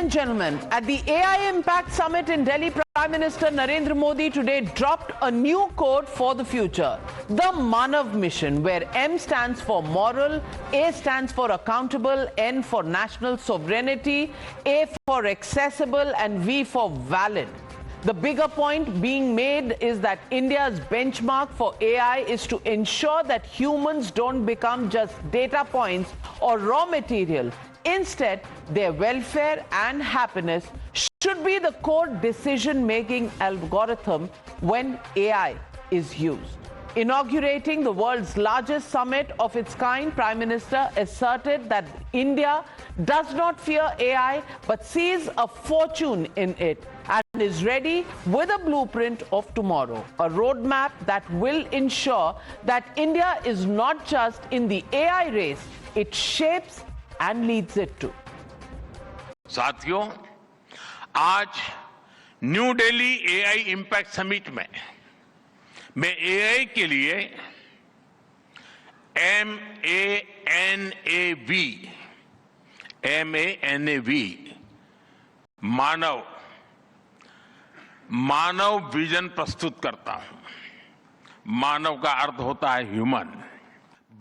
and gentlemen, at the AI Impact Summit in Delhi, Prime Minister Narendra Modi today dropped a new code for the future, the Manav Mission, where M stands for moral, A stands for accountable, N for national sovereignty, A for accessible, and V for valid. The bigger point being made is that India's benchmark for AI is to ensure that humans don't become just data points or raw material. Instead, their welfare and happiness should be the core decision-making algorithm when AI is used. Inaugurating the world's largest summit of its kind, Prime Minister asserted that India does not fear AI but sees a fortune in it and is ready with a blueprint of tomorrow, a roadmap that will ensure that India is not just in the AI race, it shapes and leads it too. साथियों, आज new Delhi AI impact summit में मैं AI के लिए MANAV मानव vision प्रस्तुत करता हूं। मानव का अर्थ होता है ह्यूमन।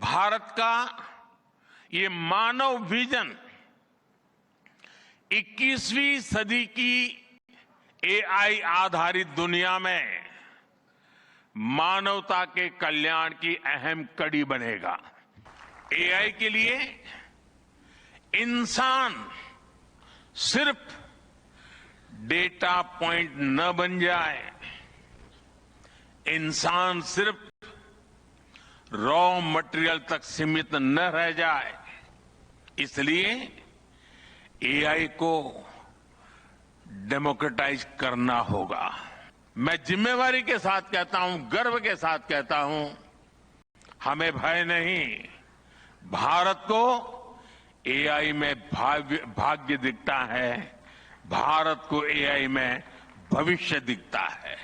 भारत का ये मानव विजन 21वीं सदी की एआई आधारित दुनिया में मानवता के कल्याण की अहम कड़ी बनेगा। एआई के लिए इंसान सिर्फ डेटा पॉइंट न बन जाए, इंसान सिर्फ रॉ मटेरियल तक सीमित न रह जाए, इसलिए एआई को डेमोक्रेटाइज करना होगा। मैं जिम्मेवारी के साथ कहता हूं, गर्व के साथ कहता हूं, हमें भय नहीं, भारत को एआई में भाग्य दिखता है, भारत को एआई में भविष्य दिखता है।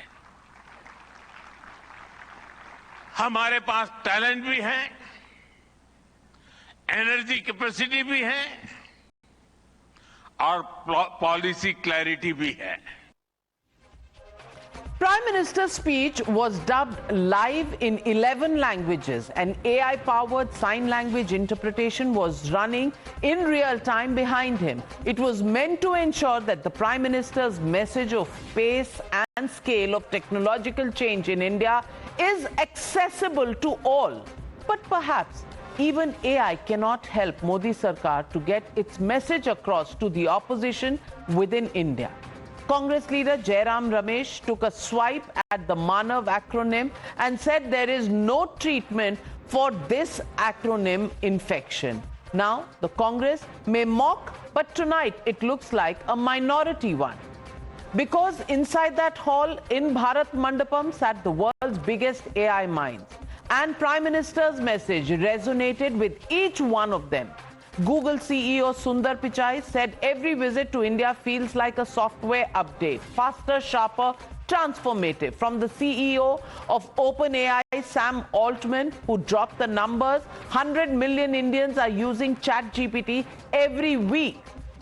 हमारे पास टैलेंट भी है, एनर्जी कैपेसिटी भी है और पॉलिसी क्लैरिटी भी है। Prime Minister's speech was dubbed live in 11 languages, and AI-powered sign language interpretation was running in real time behind him. It was meant to ensure that the Prime Minister's message of pace and scale of technological change in India is accessible to all. But perhaps even AI cannot help Modi Sarkar to get its message across to the opposition within India. Congress leader Jairam Ramesh took a swipe at the Manav acronym and said there is no treatment for this acronym infection. Now, the Congress may mock, but tonight it looks like a minority one. Because inside that hall in Bharat Mandapam sat the world's biggest AI minds. And Prime Minister's message resonated with each one of them. Google CEO Sundar Pichai said every visit to India feels like a software update, faster, sharper, transformative. From the CEO of OpenAI, Sam Altman, who dropped the numbers, 100 million Indians are using ChatGPT every week.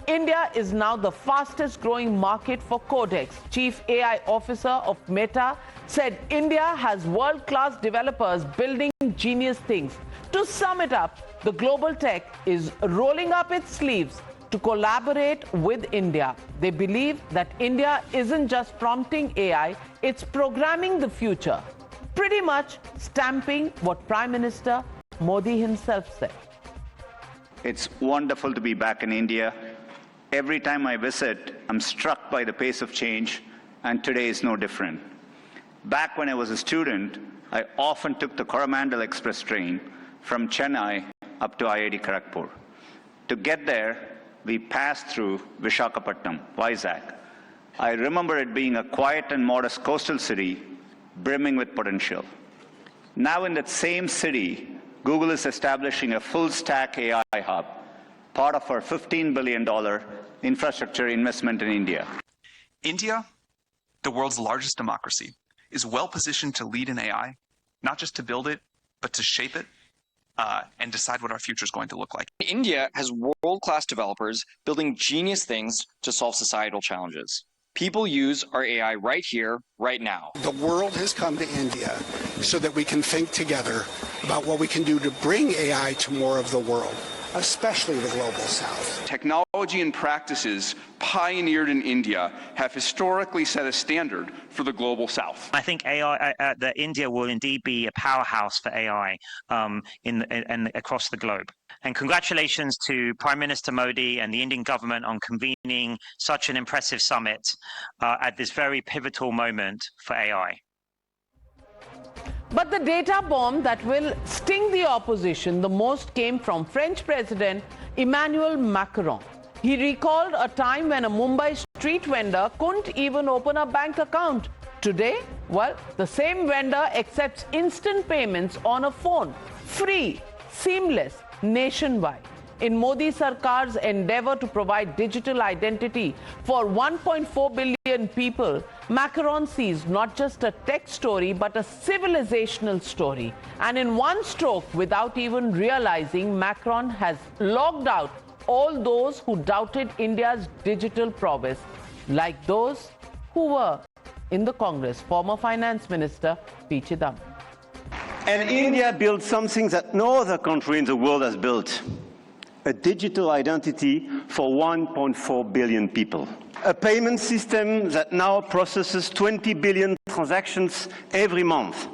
India is now the fastest growing market for Codex. Chief AI Officer of Meta said India has world-class developers building genius things. To sum it up, the global tech is rolling up its sleeves to collaborate with India. They believe that India isn't just prompting AI, it's programming the future. Pretty much stamping what Prime Minister Modi himself said. It's wonderful to be back in India. Every time I visit, I'm struck by the pace of change, and today is no different. Back when I was a student, I often took the Coromandel Express train from Chennai up to IIT Kharagpur. To get there, we passed through Visakhapatnam, Vizag. I remember it being a quiet and modest coastal city brimming with potential. Now in that same city, Google is establishing a full-stack AI hub, part of our $15 billion infrastructure investment in India. India, the world's largest democracy, is well positioned to lead in AI, not just to build it, but to shape it and decide what our future is going to look like. India has world-class developers building genius things to solve societal challenges. People use our AI right here, right now. The world has come to India so that we can think together about what we can do to bring AI to more of the world, especially the global south. Technology and practices pioneered in India have historically set a standard for the global south. I think that India will indeed be a powerhouse for AI in across the globe. And congratulations to Prime Minister Modi and the Indian government on convening such an impressive summit at this very pivotal moment for AI. But the data bomb that will sting the opposition the most came from French President Emmanuel Macron. He recalled a time when a Mumbai street vendor couldn't even open a bank account. Today, well, the same vendor accepts instant payments on a phone, free, seamless, nationwide. In Modi Sarkar's endeavor to provide digital identity for 1.4 billion people, Macron sees not just a tech story but a civilizational story. And in one stroke, without even realizing, Macron has logged out all those who doubted India's digital prowess, like those who were in the Congress, former Finance Minister P. Chidambaram. And India built something that no other country in the world has built. A digital identity for 1.4 billion people. A payment system that now processes 20 billion transactions every month.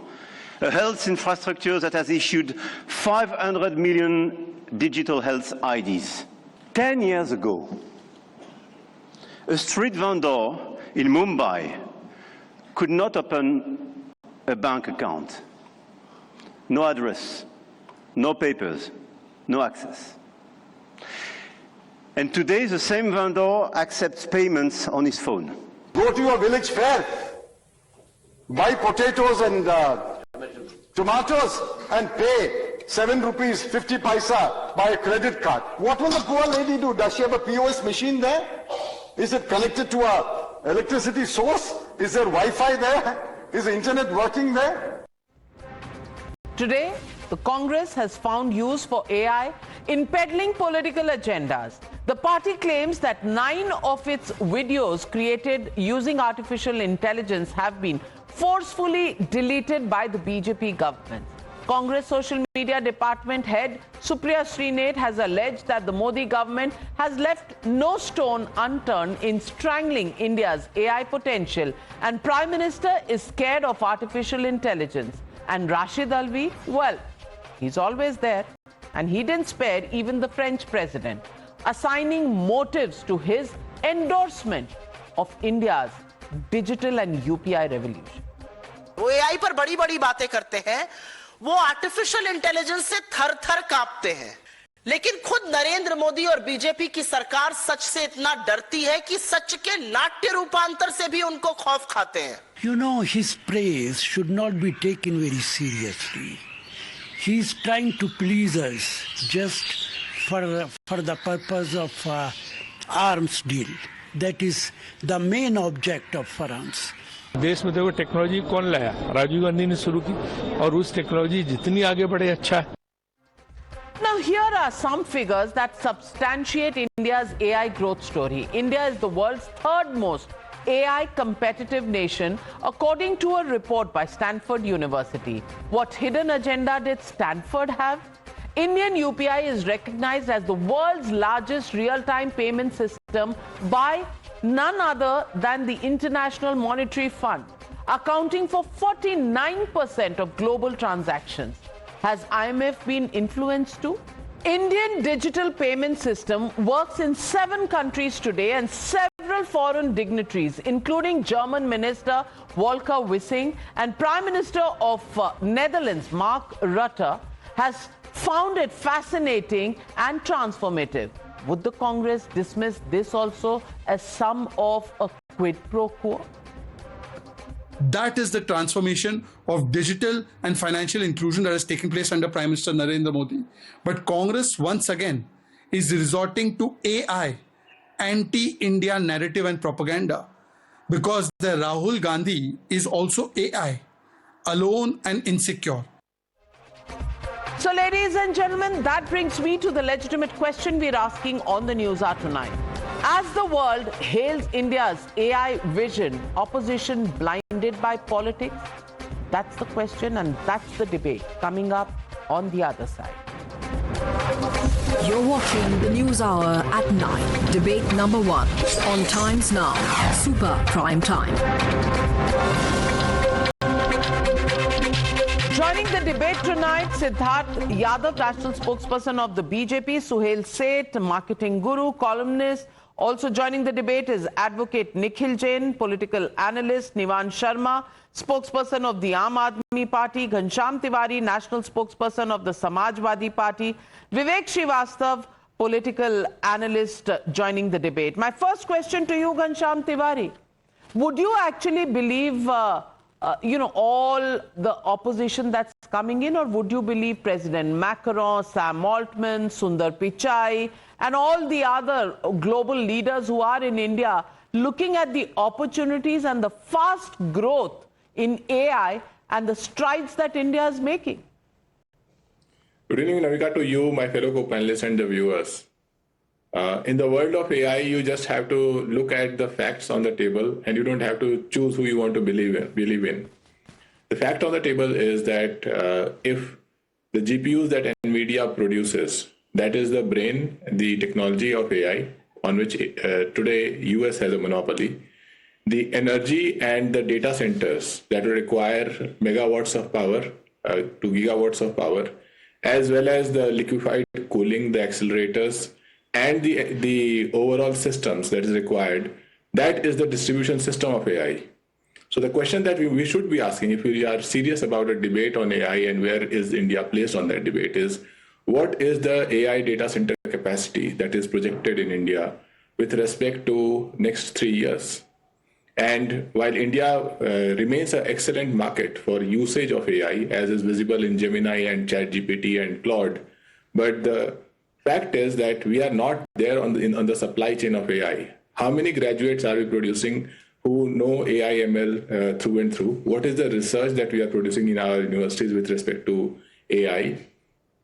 A health infrastructure that has issued 500 million digital health IDs. 10 years ago, a street vendor in Mumbai could not open a bank account. No address, no papers, no access. And today, the same vendor accepts payments on his phone. Go to your village fair, buy potatoes and tomatoes and pay 7 rupees 50 paisa by a credit card. What will the poor lady do? Does she have a POS machine there? Is it connected to a electricity source? Is there Wi-Fi there? Is the internet working there? Today, the Congress has found use for AI in peddling political agendas. The party claims that 9 of its videos created using artificial intelligence have been forcefully deleted by the BJP government. Congress social media department head Supriya Srinath has alleged that the Modi government has left no stone unturned in strangling India's AI potential, and Prime Minister is scared of artificial intelligence. And Rashid Alvi, well, he's always there, and he didn't spare even the French president, assigning motives to his endorsement of India's digital and UPI revolution. वो AI पर बड़ी-बड़ी बातें करते हैं, वो artificial intelligence से थर-थर कांपते हैं, लेकिन खुद नरेंद्र मोदी और बीजेपी की सरकार सच से इतना डरती है कि सच के नाट्य रूपांतर से भी उनको खौफ खाते हैं. You know, his praise should not be taken very seriously. He is trying to please us just for the purpose of arms deal. That is the main object of France. देश में देखो टेक्नोलॉजी कौन लाया? राजीव गांधी ने शुरू की, और उस टेक्नोलॉजी जितनी आगे बढ़े अच्छा है. Now, here are some figures that substantiate India's AI growth story. India is the world's third most AI competitive nation, according to a report by Stanford University. What hidden agenda did Stanford have? Indian UPI is recognized as the world's largest real-time payment system by none other than the International Monetary Fund, accounting for 49% of global transactions. Has IMF been influenced too? Indian digital payment system works in 7 countries today, and several foreign dignitaries, including German Minister Volker Wissing and Prime Minister of Netherlands Mark Rutte, has found it fascinating and transformative. Would the Congress dismiss this also as some of a quid pro quo? That is the transformation of digital and financial inclusion that has taken place under Prime Minister Narendra Modi. But Congress, once again, is resorting to AI, anti-India narrative and propaganda, because the Rahul Gandhi is also AI, alone and insecure. So, ladies and gentlemen, that brings me to the legitimate question we're asking on the Newshour tonight. As the world hails India's AI vision, opposition blinded by politics? That's the question, and that's the debate coming up on the other side. You're watching the Newshour at 9. Debate number 1 on Times Now, Super Prime Time. Joining the debate tonight, Siddharth Yadav, national spokesperson of the BJP, Suhail Seth, marketing guru, columnist. Also joining the debate is advocate Nikhil Jain, political analyst, Nivan Sharma, spokesperson of the Aam Aadmi Party, Ghanshyam Tiwari, national spokesperson of the Samajwadi Party, Vivek Srivastav, political analyst, joining the debate. My first question to you, Ghanshyam Tiwari, would you actually believe all the opposition that's coming in, or would you believe President Macron, Sam Altman, Sundar Pichai, and all the other global leaders who are in India looking at the opportunities and the fast growth in AI and the strides that India is making? Good evening, Navika, to you, my fellow co-panelists and the viewers. In the world of AI, you just have to look at the facts on the table, and you don't have to choose who you want to believe in. The fact on the table is that if the GPUs that NVIDIA produces, that is the brain, the technology of AI, on which today US has a monopoly, the energy and the data centers that will require megawatts of power to gigawatts of power, as well as the liquefied cooling, the accelerators, and the overall systems that is required, that is the distribution system of AI. So the question that we should be asking, if we are serious about a debate on AI and where is India placed on that debate, is what is the AI data center capacity that is projected in India with respect to next 3 years? And while India remains an excellent market for usage of AI, as is visible in Gemini and ChatGPT and Claude, but the fact is that we are not there on the supply chain of AI. How many graduates are we producing who know AI ML through and through? What is the research that we are producing in our universities with respect to AI?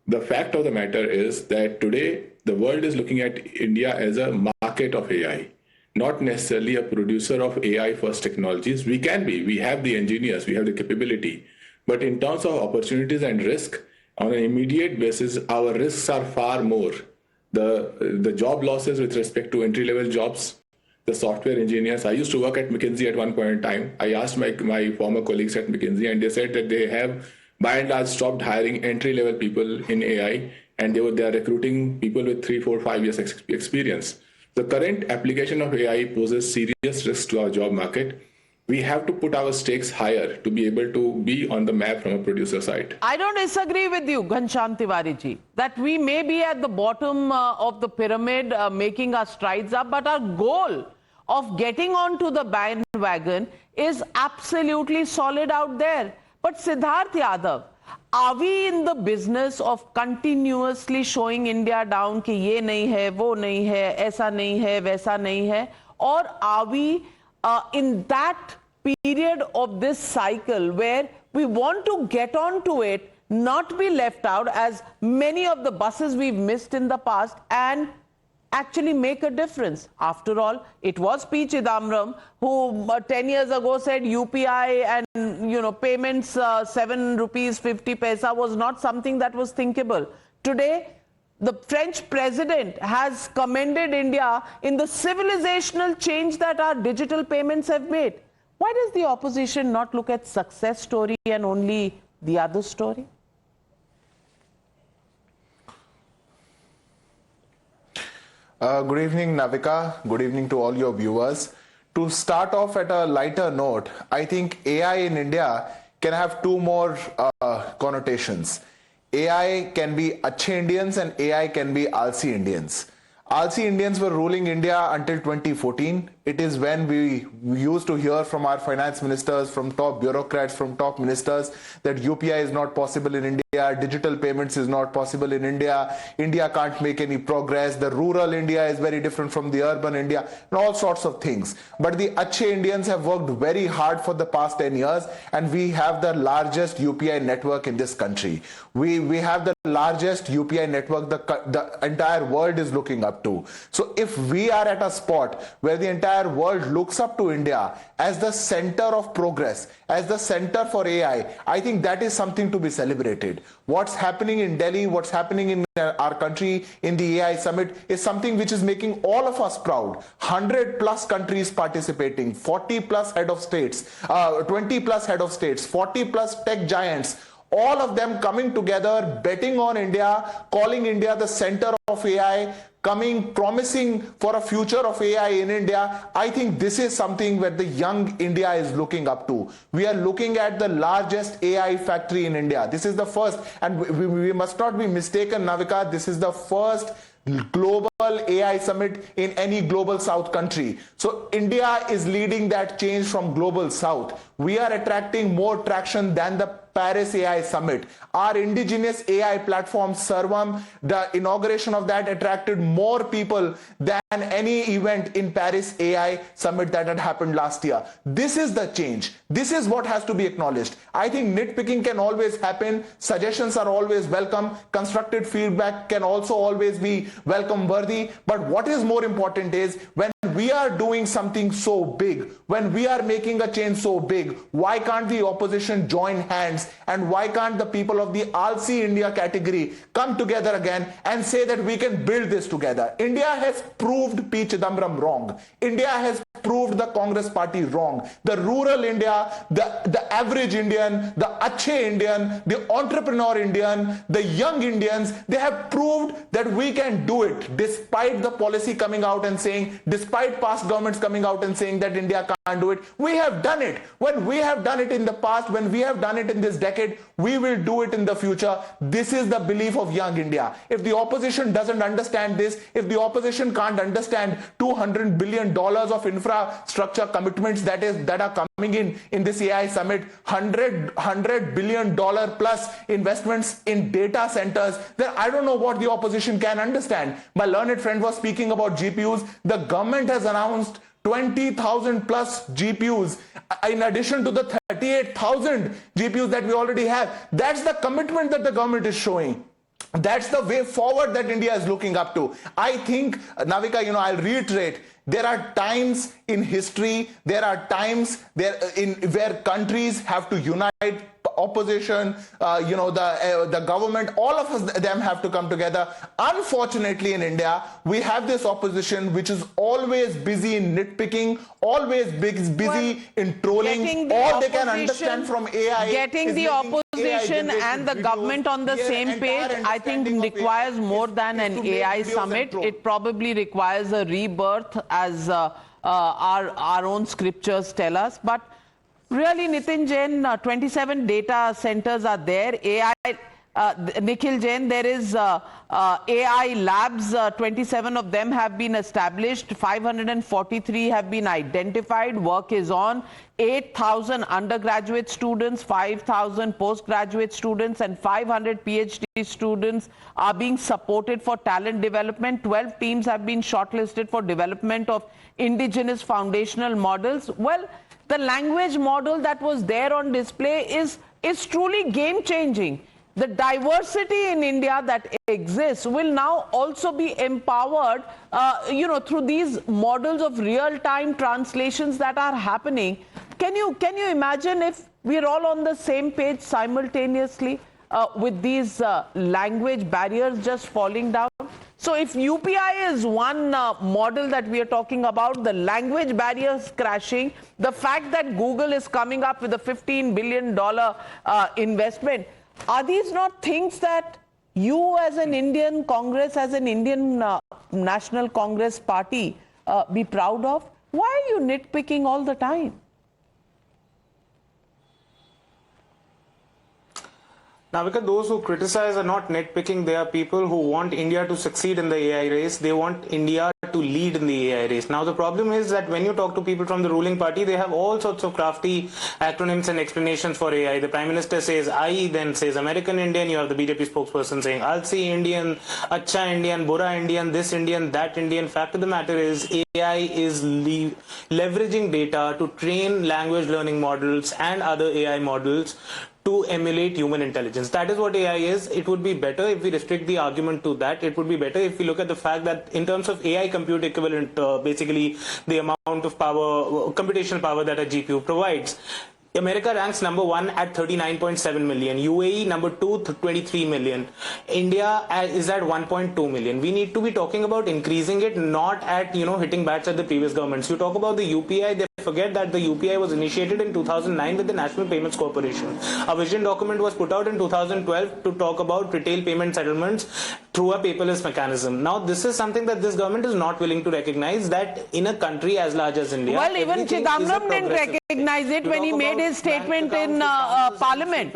The fact of the matter is that today the world is looking at India as a market of AI, not necessarily a producer of AI first technologies. We can be, we have the engineers, we have the capability, but in terms of opportunities and risk, on an immediate basis, our risks are far more. The job losses with respect to entry-level jobs, the software engineers. I used to work at McKinsey at one point in time. I asked my former colleagues at McKinsey, and they said that they have, by and large, stopped hiring entry-level people in AI, and they are recruiting people with 3, 4, 5 years experience. The current application of AI poses serious risks to our job market. We have to put our stakes higher to be able to be on the map from a producer side. I don't disagree with you, Ghanshyam Tiwari ji, that we may be at the bottom of the pyramid making our strides up, but our goal of getting onto the bandwagon is absolutely solid out there. But Siddharth Yadav, are we in the business of continuously showing India down कि ये नहीं है, वो नहीं है, ऐसा नहीं है, वैसा नहीं है? Or are we in that period of this cycle where we want to get onto it, not be left out as many of the buses we've missed in the past, and actually make a difference? After all, it was P. Chidambaram who 10 years ago said UPI and payments 7 rupees 50 paisa was not something that was thinkable. Today, the French president has commended India in the civilizational change that our digital payments have made. Why does the opposition not look at success story and only the other story? Good evening, Navika. Good evening to all your viewers. To start off at a lighter note, I think AI in India can have two more connotations. AI can be Achhe Indians and AI can be Alsi Indians. Alsi Indians were ruling India until 2014. It is when we used to hear from our finance ministers, from top bureaucrats, from top ministers that UPI is not possible in India, digital payments is not possible in India, India can't make any progress, the rural India is very different from the urban India, and all sorts of things. But the Acche Indians have worked very hard for the past 10 years, and we have the largest UPI network in this country. We have the largest UPI network the entire world is looking up to. So if we are at a spot where the entire world looks up to India as the center of progress, as the center for AI, I think that is something to be celebrated. What's happening in Delhi, what's happening in our country in the AI summit is something which is making all of us proud. 100 plus countries participating, 40 plus head of states, 20 plus head of states, 40 plus tech giants, all of them coming together, betting on India, calling India the center of AI, promising for a future of AI in India. I think this is something where the young India is looking up to. We are looking at the largest AI factory in India. This is the first, and we must not be mistaken, Navika, this is the first global AI summit in any global south country. So India is leading that change from global south. We are attracting more traction than the Paris AI Summit. Our indigenous AI platform, Sarvam, the inauguration of that attracted more people than any event in Paris AI Summit that had happened last year. This is the change. This is what has to be acknowledged. I think nitpicking can always happen. Suggestions are always welcome. Constructive feedback can also always be welcome worthy. But what is more important is when we are doing something so big, when we are making a change so big, why can't the opposition join hands, and why can't the people of the ALSI India category come together again and say that we can build this together? India has proved P. Chidambaram wrong. India has proved the Congress party wrong. The rural India, the average Indian, the Acche Indian, the entrepreneur Indian, the young Indians, they have proved that we can do it despite the policy coming out and saying, despite past governments coming out and saying that India can't do it. We have done it. When we have done it in the past, when we have done it in this decade, we will do it in the future. This is the belief of young India. If the opposition doesn't understand this, if the opposition can't understand $200 billion of infrastructure commitments that are coming in this AI summit, $100 billion plus investments in data centers, then I don't know what the opposition can understand. My learned friend was speaking about GPUs. The government has announced 20,000 plus GPUs in addition to the 38,000 GPUs that we already have. That's the commitment that the government is showing. That's the way forward that India is looking up to. I think, Navika, I'll reiterate, there are times in history, there are times where countries have to unite, opposition, the government, all of them have to come together. Unfortunately, in India, we have this opposition which is always busy in nitpicking, always busy in trolling. All they can understand from AI getting the opposition and the government on the same page, I think requires more than an AI summit. It probably requires a rebirth, as our own scriptures tell us. But really, Nitin Jain, 27 data centers are there. AI, Nikhil Jain, there is AI labs, 27 of them have been established, 543 have been identified, work is on. 8,000 undergraduate students, 5,000 postgraduate students and 500 PhD students are being supported for talent development. 12 teams have been shortlisted for development of indigenous foundational models. Well, the language model that was there on display is truly game-changing. The diversity in India that exists will now also be empowered, through these models of real-time translations that are happening. Can you imagine if we're all on the same page simultaneously with these language barriers just falling down? So if UPI is one model that we are talking about, the language barriers crashing, the fact that Google is coming up with a $15 billion investment, are these not things that you as an Indian Congress, as an Indian National Congress party be proud of? Why are you nitpicking all the time? Navika, those who criticize are not nitpicking. They are people who want India to succeed in the AI race. They want India to lead in the AI race. Now the problem is that when you talk to people from the ruling party, they have all sorts of crafty acronyms and explanations for AI. The Prime Minister says I, then says American Indian. You have the BJP spokesperson saying Alsi Indian, Acha Indian, Bura Indian, this Indian, that Indian. Fact of the matter is AI is leveraging data to train language learning models and other AI models to emulate human intelligence. That is what AI is. It would be better if we restrict the argument to that. It would be better if we look at the fact that in terms of AI compute equivalent, basically the amount of power, computational power that a GPU provides, America ranks number 1 at 39.7 million. UAE number 2, 23 million. India is at 1.2 million. We need to be talking about increasing it, not at hitting bats at the previous governments. You talk about the UPI, they forget that the UPI was initiated in 2009 with the National Payments Corporation. A vision document was put out in 2012 to talk about retail payment settlements through a paperless mechanism. Now this is something that this government is not willing to recognize, that in a country as large as India. Well, even Chidambaram didn't recognize it when he made his statement in Parliament.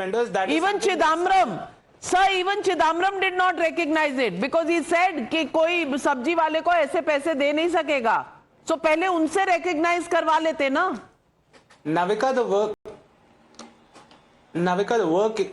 Even Chidambaram. Sir, even Chidambaram did not recognize it because he said कि कोई सब्जी वाले को ऐसे पैसे दे नहीं सकेगा. So पहले उनसे recognize करवा लेते ना. Navika, the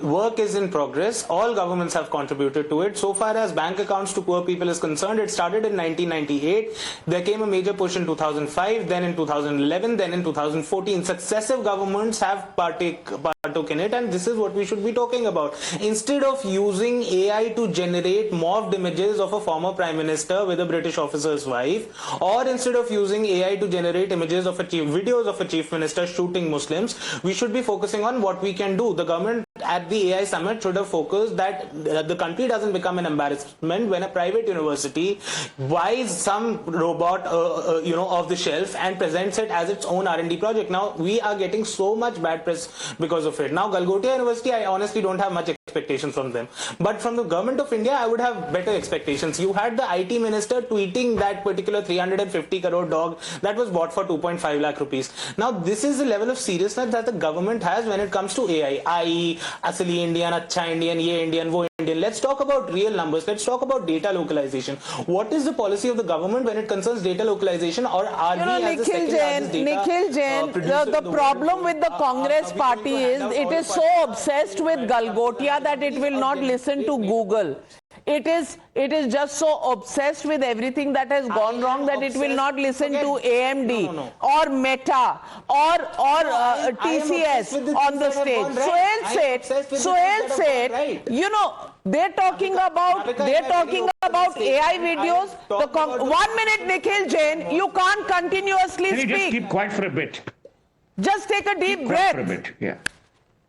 work is in progress. All governments have contributed to it. So far as bank accounts to poor people is concerned, it started in 1998. There came a major push in 2005, then in 2011, then in 2014. Successive governments have partook in it, and this is what we should be talking about. Instead of using AI to generate morphed images of a former prime minister with a British officer's wife, or instead of using AI to generate images of videos of a chief minister shooting Muslims, we should be focusing on what we can do. The government at the AI summit should have focused that the country doesn't become an embarrassment when a private university buys some robot off the shelf and presents it as its own R&D project. Now we are getting so much bad press because of it. Now Galgotia University, I honestly don't have much expectations from them, but from the government of India I would have better expectations. You had the IT minister tweeting that particular 350 crore dog that was bought for 2.5 lakh rupees. Now this is the level of seriousness that the government has when it comes to AI. I, Asli Indian, Acha Indian, Ye Indian, Wo Indian. Let's talk about real numbers. Let's talk about data localization. What is the policy of the government when it concerns data localization, or are we as the second largest data Nikhil Jain, the problem with the Congress party is it is so obsessed with Galgotia that it will not listen to Google. It is just so obsessed with everything that has gone wrong that it will not listen to AMD or Meta or TCS on the stage. Sohail said, they're talking about AI videos. 1 minute, Nikhil Jain, you can't continuously speak. Can you just keep quiet for a bit? Just take a deep breath. For a bit, yeah.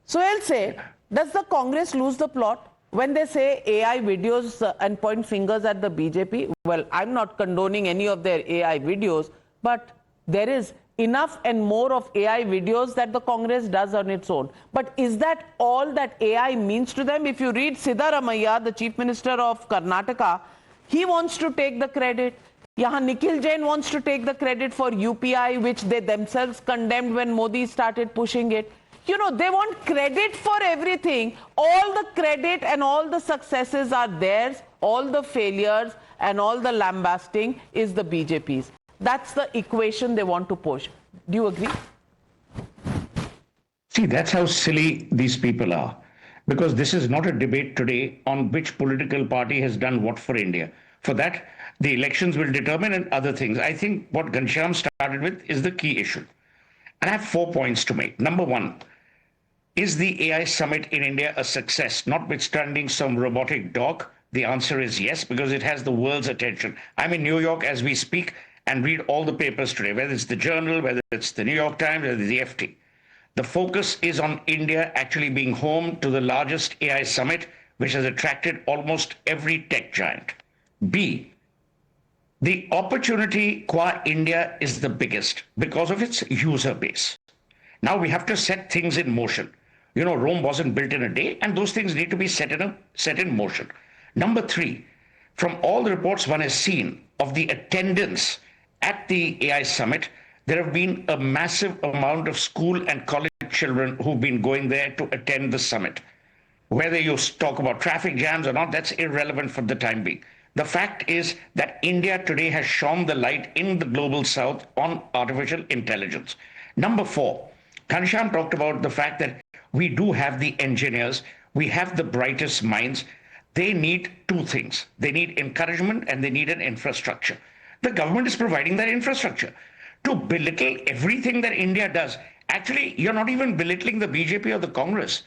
Sohail said, does the Congress lose the plot when they say AI videos and point fingers at the BJP? Well, I'm not condoning any of their AI videos, but there is enough and more of AI videos that the Congress does on its own. But is that all that AI means to them? If you read Siddaramaiah, the Chief Minister of Karnataka, he wants to take the credit. Yahan Nikhil Jain wants to take the credit for UPI, which they themselves condemned when Modi started pushing it. They want credit for everything. All the credit and all the successes are theirs. All the failures and all the lambasting is the BJP's. That's the equation they want to push. Do you agree? See, that's how silly these people are. Because this is not a debate today on which political party has done what for India. For that, the elections will determine and other things. I think what Ghanshyam started with is the key issue. And I have 4 points to make. Number one, is the AI summit in India a success, notwithstanding some robotic dog? The answer is yes, because it has the world's attention. I'm in New York as we speak and read all the papers today, whether it's the Journal, whether it's the New York Times, whether it's the FT. The focus is on India actually being home to the largest AI summit, which has attracted almost every tech giant. B, the opportunity qua India is the biggest because of its user base. Now we have to set things in motion. Rome wasn't built in a day, and those things need to be set in motion. Number three, from all the reports one has seen of the attendance at the AI summit, there have been a massive amount of school and college children who've been going there to attend the summit. Whether you talk about traffic jams or not, that's irrelevant for the time being. The fact is that India today has shone the light in the global south on artificial intelligence. Number 4, Ghanshyam talked about the fact that we do have the engineers, we have the brightest minds. They need 2 things. They need encouragement and they need an infrastructure. The government is providing that infrastructure. To belittle everything that India does, actually, you're not even belittling the BJP or the Congress.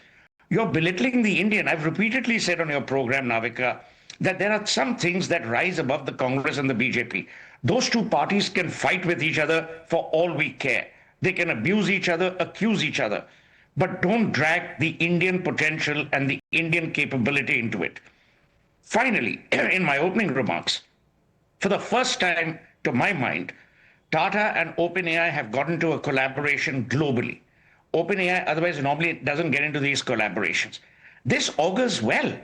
You're belittling the Indian. I've repeatedly said on your program, Navika, that there are some things that rise above the Congress and the BJP. Those 2 parties can fight with each other for all we care. They can abuse each other, accuse each other, but don't drag the Indian potential and the Indian capability into it. Finally, in my opening remarks, for the first time, to my mind, Tata and OpenAI have gotten to a collaboration globally. OpenAI otherwise normally doesn't get into these collaborations. This augurs well.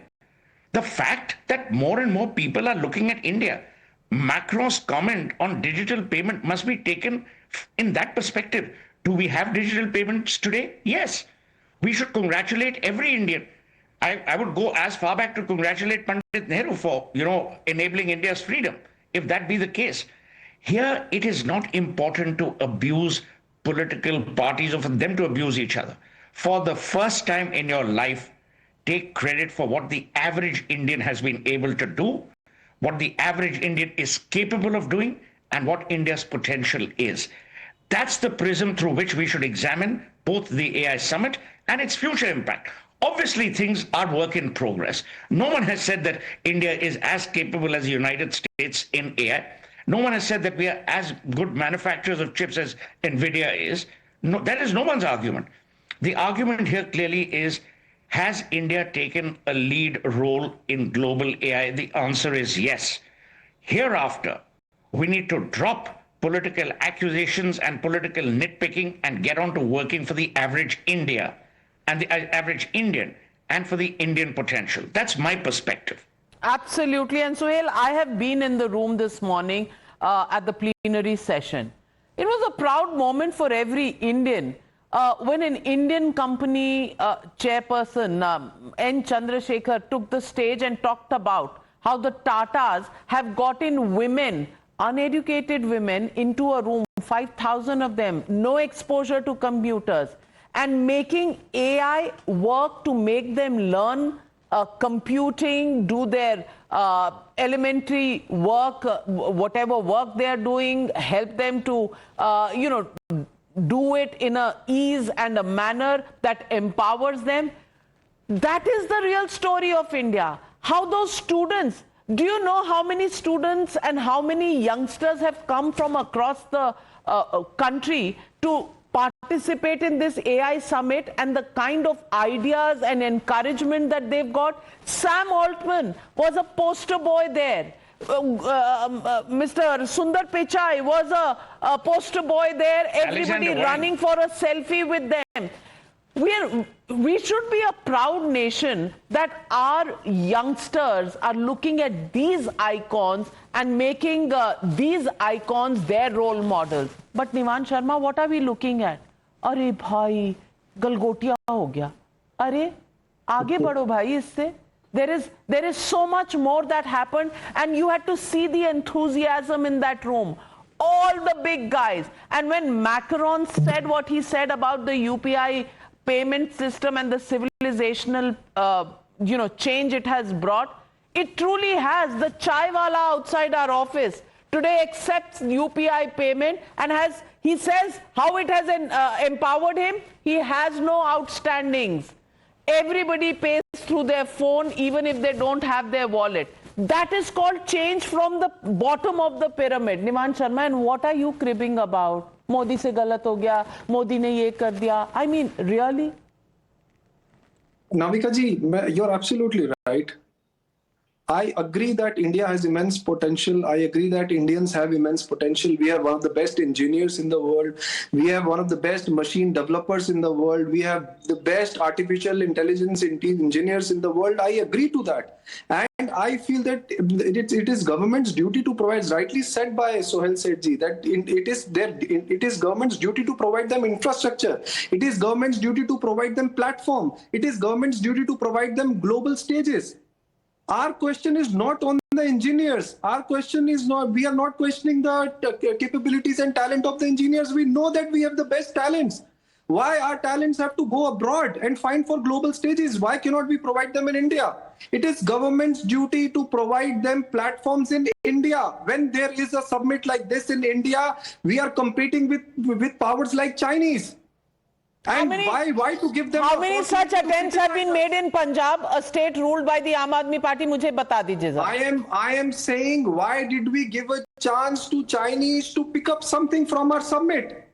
The fact that more and more people are looking at India, Macron's comment on digital payment must be taken in that perspective. Do we have digital payments today? Yes. We should congratulate every Indian. I would go as far back to congratulate Pandit Nehru for, enabling India's freedom, if that be the case. Here, it is not important to abuse political parties or for them to abuse each other. For the first time in your life, take credit for what the average Indian has been able to do, what the average Indian is capable of doing, and what India's potential is. That's the prism through which we should examine both the AI summit and its future impact. Obviously, things are work in progress. No one has said that India is as capable as the United States in AI. No one has said that we are as good manufacturers of chips as NVIDIA is. No, that is no one's argument. The argument here clearly is, has India taken a lead role in global AI? The answer is yes. Hereafter, we need to drop political accusations and political nitpicking and get on to working for the average India and the average Indian and for the Indian potential. That's my perspective. Absolutely. And Suhail, I have been in the room this morning at the plenary session. It was a proud moment for every Indian when an Indian company chairperson, N. Chandrasekhar, took the stage and talked about how the Tatas have gotten women, uneducated women, into a room, 5,000 of them, no exposure to computers, and making AI work to make them learn computing, do their elementary work, whatever work they are doing, help them to, do it in a ease and a manner that empowers them. That is the real story of India. How those students, do you know how many students and how many youngsters have come from across the country to participate in this AI summit, and the kind of ideas and encouragement that they've got? Sam Altman was a poster boy there. Mr. Sundar Pichai was a poster boy there. Everybody running for a selfie with them. We should be a proud nation that our youngsters are looking at these icons and making these icons their role models. But Nivan Sharma, what are we looking at? अरे भाई गलगोटिया हो गया. अरे आगे बढ़ो भाई इससे. There is so much more that happened, and you had to see the enthusiasm in that room. All the big guys. And when Macron said what he said about the UPI payment system and the civilizational change it has brought, it truly has. The chai wala outside our office today accepts UPI payment, and he says how it has empowered him. He has no outstandings. Everybody pays through their phone, even if they don't have their wallet. That is called change from the bottom of the pyramid. Nivan Sharma, and what are you cribbing about? Modi se galat ho gaya, Modi ne ye kar diya. I mean, really? Navika ji, you're absolutely right. I agree that India has immense potential. I agree that Indians have immense potential. We have one of the best engineers in the world. We have one of the best machine developers in the world. We have the best artificial intelligence engineers in the world. I agree to that. And I feel that it is government's duty to provide, rightly said by Sohail Sethji, that it is government's duty to provide them infrastructure. It is government's duty to provide them platform. It is government's duty to provide them global stages. Our question is not on the engineers. Our question is not, we are not questioning the capabilities and talent of the engineers. We know that we have the best talents. Why our talents have to go abroad and find for global stages? Why cannot we provide them in India? It is government's duty to provide them platforms in India. When there is a summit like this in India, we are competing with powers like Chinese. And why to give them? How many such attempts have been made in Punjab, a state ruled by the Aam Aadmi Party? मुझे बता दीजिए जरा. I am saying, why did we give a chance to Chinese to pick up something from our summit?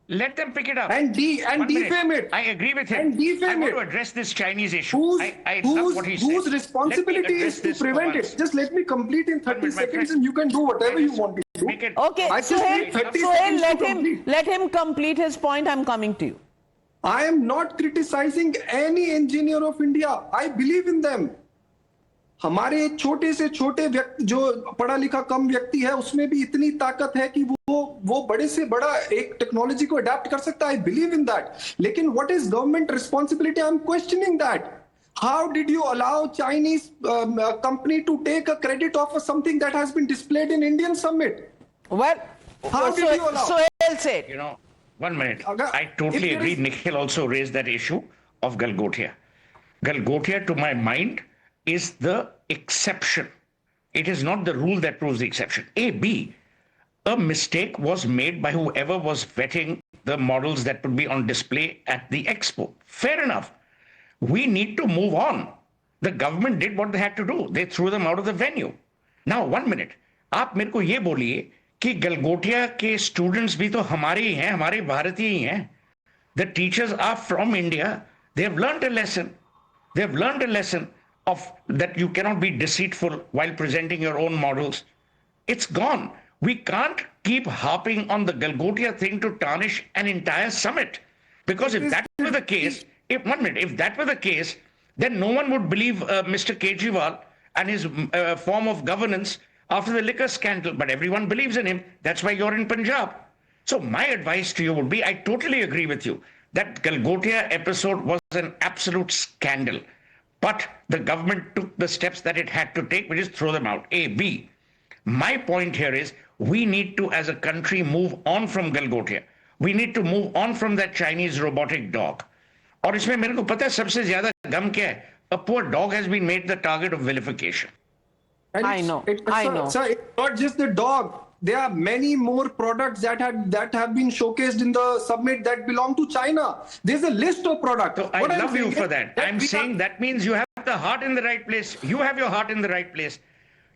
Let them pick it up. And defame it. I agree with him. And defame I want it. to address this Chinese issue. I love what he said. Whose responsibility is to prevent it? Just let me complete in 30 seconds and you can do whatever you want to do. Okay, Suhail, let him complete his point. I'm coming to you. I am not criticizing any engineer of India. I believe in them. हमारे छोटे से छोटे व्यक्ति जो पढ़ा लिखा कम व्यक्ति है उसमें भी इतनी ताकत है कि वो बड़े से बड़ा एक टेक्नोलॉजी को अडैप्ट कर सकता है. I believe in that. लेकिन what is government responsibility? I'm questioning that. How did you allow Chinese company to take a credit of something that has been displayed in Indian summit? Well, how did you allow? Suhail said. You know, 1 minute. I totally agree. Nikhil also raised that issue of Galgotia. Galgotia, to my mind, is the exception. It is not the rule that proves the exception. A mistake was made by whoever was vetting the models that would be on display at the expo. Fair enough. We need to move on. The government did what they had to do. They threw them out of the venue. Now, 1 minute. आप मेरे को ये बोलिए कि गलगोटिया के students भी तो हमारे ही हैं, हमारे भारतीय ही हैं. The teachers are from India. They have learned a lesson. They have learned a lesson of that you cannot be deceitful while presenting your own models. It's gone. We can't keep harping on the Galgotia thing to tarnish an entire summit. Because if that were the case, if that were the case, then no one would believe Mr. Kejriwal and his form of governance after the liquor scandal. But everyone believes in him. That's why you're in Punjab. So my advice to you would be, I totally agree with you, that Galgotia episode was an absolute scandal. But the government took the steps that it had to take, which is throw them out. B. My point here is we need to, as a country, move on from Galgotia. We need to move on from that Chinese robotic dog. और इसमें मेरे को पता है सबसे ज्यादा गम क्या है? A poor dog has been made the target of vilification. I know. Sir, it's not just the dog. There are many more products that have been showcased in the summit that belong to China. There's a list of products. So I love you for that. I'm saying that means you have the heart in the right place. You have your heart in the right place.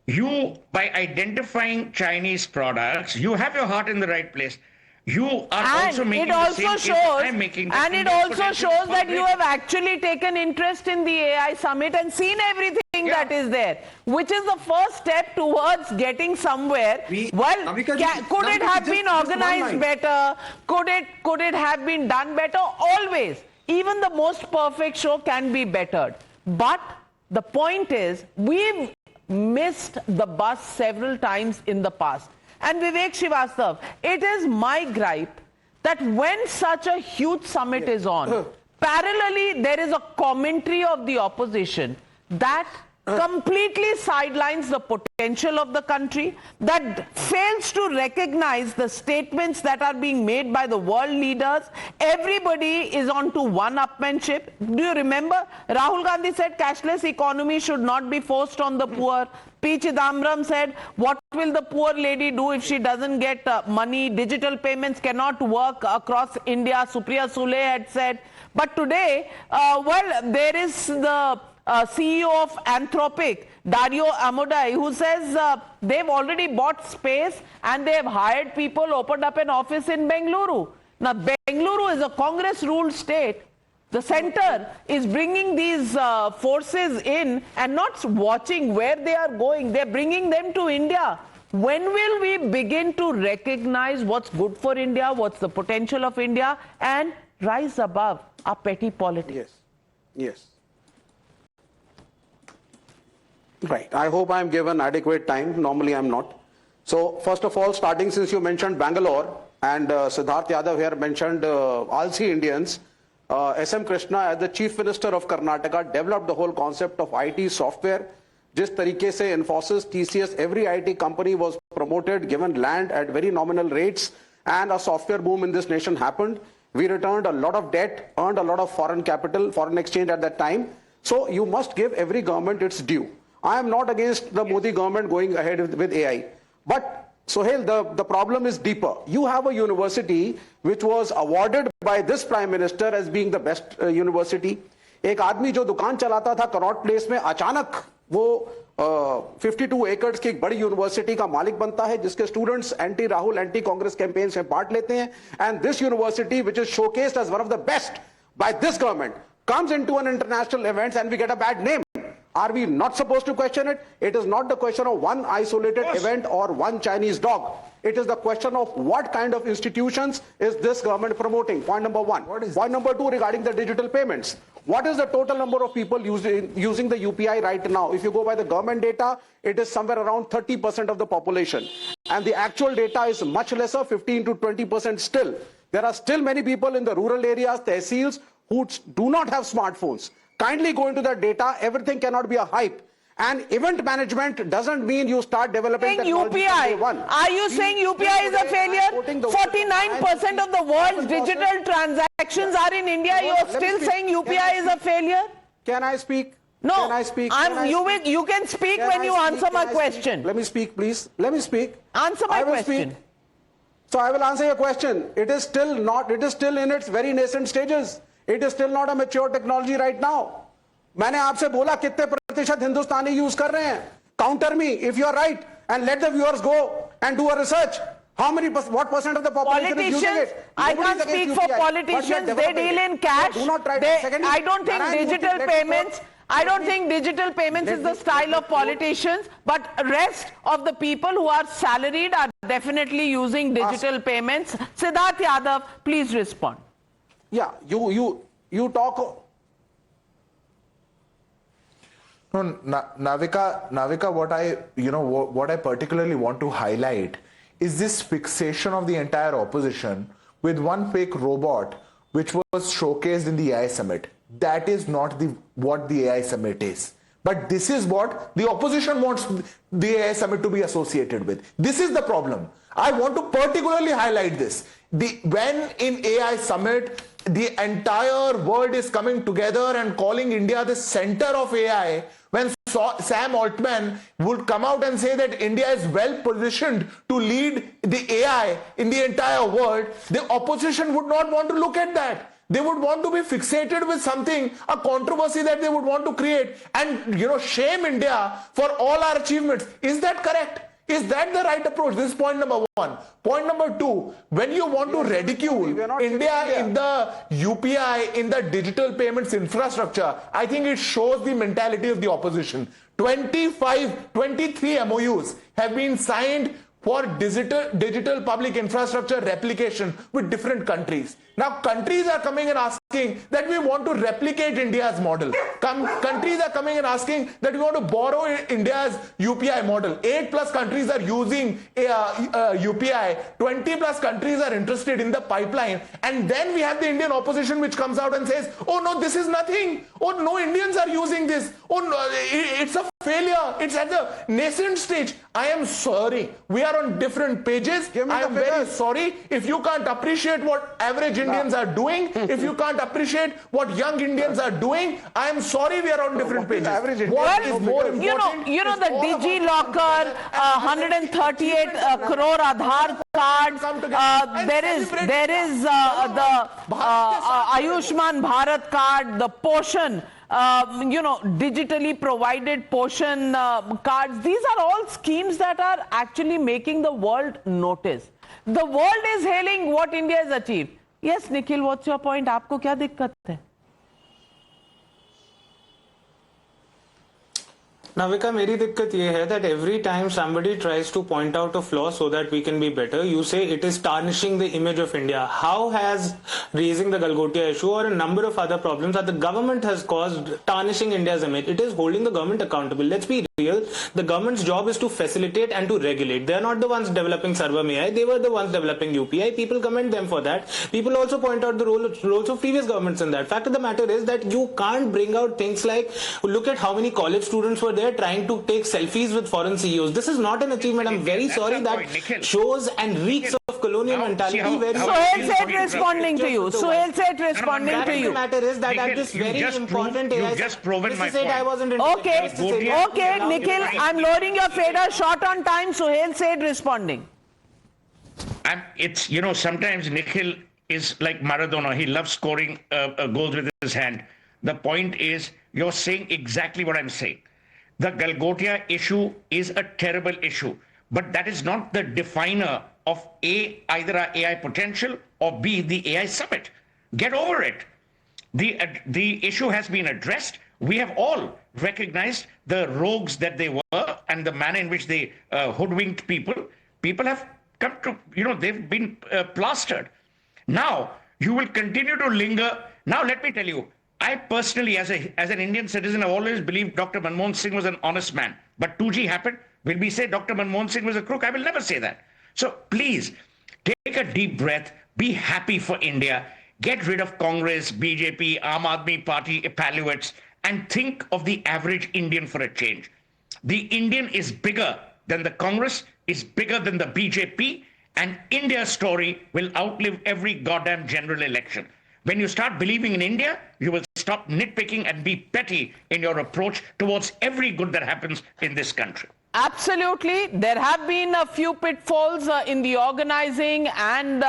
You, by identifying Chinese products, you have your heart in the right place. You are also making the same case I'm making. And it also shows that you have actually taken interest in the AI summit and seen everything that is there, which is the first step towards getting somewhere. Could it have been organized better? Could it have been done better? Always. Even the most perfect show can be bettered. But the point is, we've missed the bus several times in the past. And Vivek Srivastava, it is my gripe that when such a huge summit is on, parallelly there is a commentary of the opposition that completely sidelines the potential of the country, that fails to recognize the statements that are being made by the world leaders. Everybody is on to one-upmanship. Do you remember? Rahul Gandhi said cashless economy should not be forced on the poor. P. Chidambaram said, what will the poor lady do if she doesn't get money? Digital payments cannot work across India. Supriya Sule had said. But today, there is the CEO of Anthropic, Dario Amodei, who says they've already bought space and they have hired people, opened up an office in Bengaluru. Now, Bengaluru is a Congress-ruled state. The center is bringing these forces in and not watching where they are going. They're bringing them to India. When will we begin to recognize what's good for India, what's the potential of India, and rise above our petty politics? Yes. Right. I hope I'm given adequate time. Normally I'm not. So first of all, starting since you mentioned Bangalore and Siddharth Yadav here mentioned Alsi Indians, S.M. Krishna, as the Chief Minister of Karnataka, developed the whole concept of IT software. जिस तरीके से Infosys, TCS, every IT company was promoted, given land at very nominal rates, and a software boom in this nation happened. We returned a lot of debt, earned a lot of foreign capital, foreign exchange at that time. So you must give every government its due. I am not against the Modi government going ahead with AI. But Sohail, the problem is deeper. You have a university which was awarded by this Prime Minister as being the best university. एक आदमी जो दुकान चलाता था Connaught place में, अचानक वो 52 एकड़ की एक बड़ी यूनिवर्सिटी का मालिक बनता है, जिसके students anti Rahul, anti Congress campaigns में पार्ट लेते हैं. And this university which is showcased as one of the best by this government comes into an international event and we get a bad name. Are we not supposed to question it? It is not the question of one isolated event or one Chinese dog. It is the question of what kind of institutions is this government promoting. Point number one. Point number two, regarding the digital payments. What is the total number of people using the UPI right now? If you go by the government data, it is somewhere around 30% of the population. And the actual data is much lesser, 15 to 20% still. There are still many people in the rural areas, tehsils, who do not have smartphones. Kindly go into that data. Everything cannot be a hype. And event management doesn't mean you start developing technology from day one. Are you saying UPI is a failure? 49% of the world's digital transactions are in India. You're still saying UPI is a failure? Can I speak? No. Can I speak? You can speak when you answer my question. Let me speak, please. Let me speak. Answer my question. So I will answer your question. It is still in its very nascent stages. It is still not a mature technology right now. मैंने आपसे बोला कितने प्रतिशत हिंदुस्तानी use कर रहे हैं. Counter me if you are right and let the viewers go and do a research. What percent of the population is using it? I can't speak for politicians. They deal in cash. I don't think digital payments is the style of politicians, but rest of the people who are salaried are definitely using digital payments. Siddharth Yadav, please respond. Yeah, you talk. No, Navika, what I particularly want to highlight is this fixation of the entire opposition with one fake robot which was showcased in the AI summit. That is not what the AI summit is. But this is what the opposition wants the AI summit to be associated with. This is the problem. I want to particularly highlight this. When in AI summit, the entire world is coming together and calling India the center of AI, when Sam Altman would come out and say that India is well positioned to lead the AI in the entire world, the opposition would not want to look at that. They would want to be fixated with something, a controversy that they would want to create and, shame India for all our achievements. Is that correct? Is that the right approach? This is point number one. Point number two, when you want to ridicule India in the UPI, in the digital payments infrastructure, I think it shows the mentality of the opposition. 23 MOUs have been signed for digital public infrastructure replication with different countries. Now, countries are coming and asking that we want to replicate India's model. Countries are coming and asking that we want to borrow India's UPI model. 8+ countries are using UPI. 20+ countries are interested in the pipeline. And then we have the Indian opposition which comes out and says, oh no, this is nothing. Oh no, Indians are using this. Oh no, it's a failure. It's at the nascent stage. I am sorry. We are on different pages. I am very sorry. If you can't appreciate what average Indians are doing, if you can't appreciate what young Indians are doing, I am sorry we are on different pages. What is more important? The DigiLocker, 138 crore Aadhaar cards. There is the Ayushman Bharat card, the Poshan. Digitally provided Poshan cards. These are all schemes that are actually making the world notice. The world is hailing what India has achieved. Yes, Nikhil, what's your point? आपको क्या दिक्कत है? Navika, मेरी दिक्कत ये है that every time somebody tries to point out a flaw so that we can be better, you say it is tarnishing the image of India. How has raising the Galgotia issue or a number of other problems that the government has caused tarnishing India's image? It is holding the government accountable. Let's be real. The government's job is to facilitate and to regulate. They are not the ones developing Sarvam AI. They were the ones developing UPI. People commend them for that. People also point out the roles of previous governments in that. Fact of the matter is that you can't bring out things like, look at how many college students were there trying to take selfies with foreign CEOs. This is not an achievement. I'm very sorry that shows and reeks of colonial mentality. Suhail Seth responding to you. Suhail Seth responding to you. The matter is that at this very important AI, just proven my point. I wasn't okay, Nikhil, I'm loading your fader. Short on time. Suhail Seth responding. It's, sometimes Nikhil is like Maradona. He loves scoring goals with his hand. The point is, you're saying exactly what I'm saying. The Galgotia issue is a terrible issue, but that is not the definer of A, either our AI potential, or B, the AI summit. Get over it. The issue has been addressed. We have all recognized the rogues that they were and the manner in which they hoodwinked people. People have come to, they've been plastered. Now, you will continue to linger. Now, let me tell you, I personally, as an Indian citizen, I've always believed Dr. Manmohan Singh was an honest man. But 2G happened. Will we say Dr. Manmohan Singh was a crook? I will never say that. So please, take a deep breath. Be happy for India. Get rid of Congress, BJP, Aam Aadmi Party epaluates, and think of the average Indian for a change. The Indian is bigger than the Congress, is bigger than the BJP, and India's story will outlive every goddamn general election. When you start believing in India, you will stop nitpicking and be petty in your approach towards every good that happens in this country. Absolutely. There have been a few pitfalls in the organizing and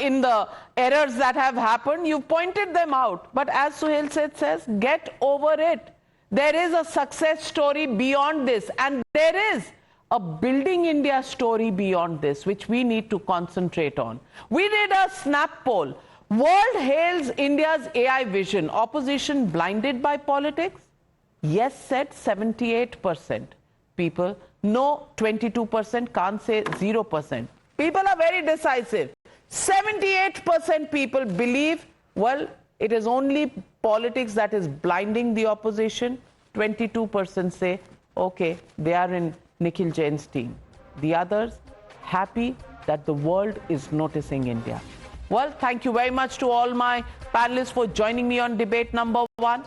in the errors that have happened. You've pointed them out. But as Suhail Seth says, get over it. There is a success story beyond this. And there is a building India story beyond this, which we need to concentrate on. We did a snap poll. World hails India's AI vision. Opposition blinded by politics? Yes said 78% people. No 22%, can't say 0%. People are very decisive. 78% people believe, well, it is only politics that is blinding the opposition. 22% say, okay, they are in Nikhil Jain's team. The others, happy that the world is noticing India. Well, thank you very much to all my panelists for joining me on debate number 1.